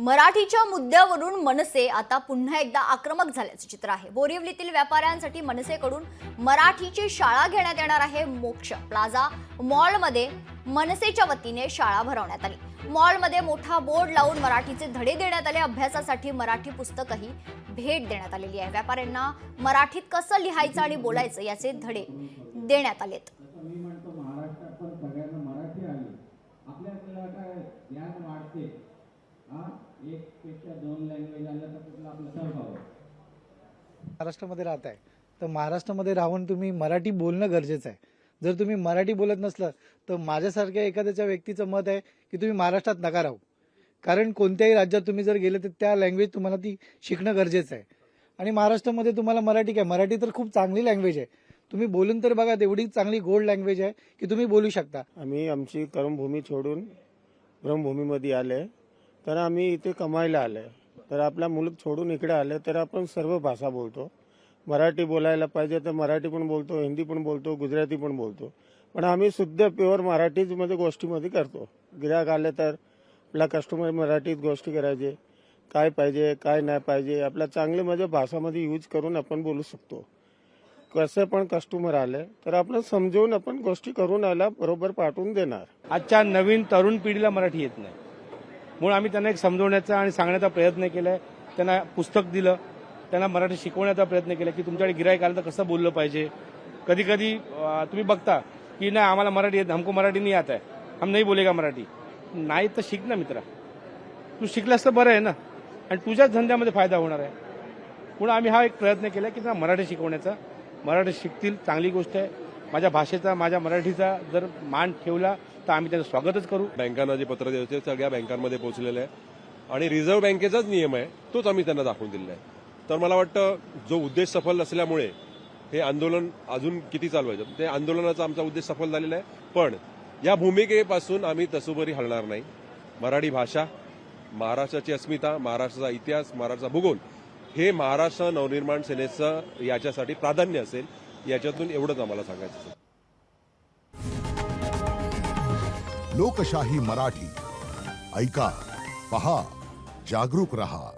मराठीच्या मुद्द्यावरून मनसे आता पुन्हा एकदा आक्रमक झाल्याचे चित्र आहे। बोरिवलीतील व्यापाऱ्यांसाठी मनसेकडून मराठीची शाळा घेण्यात येणार आहे। मोक्ष प्लाझा मॉलमध्ये मनसेच्या वतीने शाळा भरवण्यात आली। मॉलमध्ये मोठा बोर्ड लावून मराठीचे धडे देण्यात आले। अभ्यासासाठी मराठी पुस्तकही भेट देण्यात आलेली आहे। व्यापाऱ्यांना मराठीत कसं लिहायचं आणि बोलायचं याचे धडे देण्यात आलेत। महाराष्ट्रामध्ये राहताय तर महाराष्ट्रामध्ये राहून तुम्ही मराठी बोलणं गरजेचं आहे। जर तुम्ही मराठी बोलत नसलं तर माझ्यासारख्या एखाद्याच्या व्यक्तीचं मत आहे की तुम्ही महाराष्ट्रात नका राहू, कारण कोणत्याही राज्यात तुम्ही जर गेले तर त्या लँग्वेज तुम्हाला ती शिकणं गरजेचं आहे। आणि महाराष्ट्रामध्ये तुम्हाला मराठी काय, मराठी तर खूप चांगली लँग्वेज आहे, तुम्ही बोलून तर बघा, तेवढी चांगली गोड लँग्वेज आहे की तुम्ही बोलू शकता। आम्ही आमची कर्मभूमी सोडून ब्रह्मभूमीमध्ये आले, तर आम्ही इथे कमायला आले, तर आपला मुलूक सोडून इकडे आले, तर आपण सर्व भाषा बोलतो। मराठी बोलायला पाहिजे तर मराठी पण बोलतो, हिंदी पण बोलतो, गुजराती पण बोलतो, पण आम्ही शुद्ध प्युअर मराठीमध्ये गोष्टीमध्ये करतो। गिराक आले तर आपला कस्टमर मराठीत गोष्टी करायचे, काय पाहिजे काय नाही पाहिजे आपल्या चांगले म्हणजे भाषामध्ये यूज करून आपण बोलू शकतो। कसे पण कस्टमर आले तर आपण समजून आपण गोष्टी करून आला बरोबर पाठवून देणार। आजच्या नवीन तरुण पिढीला मराठी येत नाही, म्हणून आम्ही त्यांना एक समजवण्याचा आणि सांगण्याचा प्रयत्न केलाय। त्यांना पुस्तक दिलं, त्यांना मराठी शिकवण्याचा प्रयत्न केला की तुमच्याकडे गिराईक आलं तर कसं बोललं पाहिजे। कधी कधी तुम्ही बघता की नाही आम्हाला मराठी येत, हमको मराठी नहीं आता है, हम नहीं बोलेगा मराठी। नाही तर शिक ना मित्रा, तू शिकलास तर बरं आहे ना, आणि तुझ्याच धंद्यामध्ये फायदा होणार आहे। म्हणून आम्ही हा एक प्रयत्न केला की त्यांना मराठी शिकवण्याचा। मराठी शिकतील, चांगली गोष्ट आहे। माझ्या भाषेचा, माझ्या मराठीचा जर मान ठेवला तर आम्ही त्याचं स्वागतच करू। बँकांना जे पत्र द्यायचे सगळ्या बँकांमध्ये पोहोचलेलं आहे आणि रिझर्व्ह बँकेचाच नियम आहे तोच आम्ही त्यांना दाखवून दिलेला आहे। तर मला वाटतं जो उद्देश सफल असल्यामुळे हे आंदोलन अजून किती चालवायचं, ते आंदोलनाचा आमचा उद्देश सफल झालेला आहे। पण या भूमिकेपासून आम्ही तसुबरी हलणार नाही। मराठी भाषा, महाराष्ट्राची अस्मिता, महाराष्ट्राचा इतिहास, महाराष्ट्राचा भूगोल हे महाराष्ट्र नवनिर्माण सेनेचं याच्यासाठी प्राधान्य असेल, याच्यातून एवढंच आम्हाला सांगायचं असेल। लोकशाही मराठी ऐका, पहा, जागरूक रहा।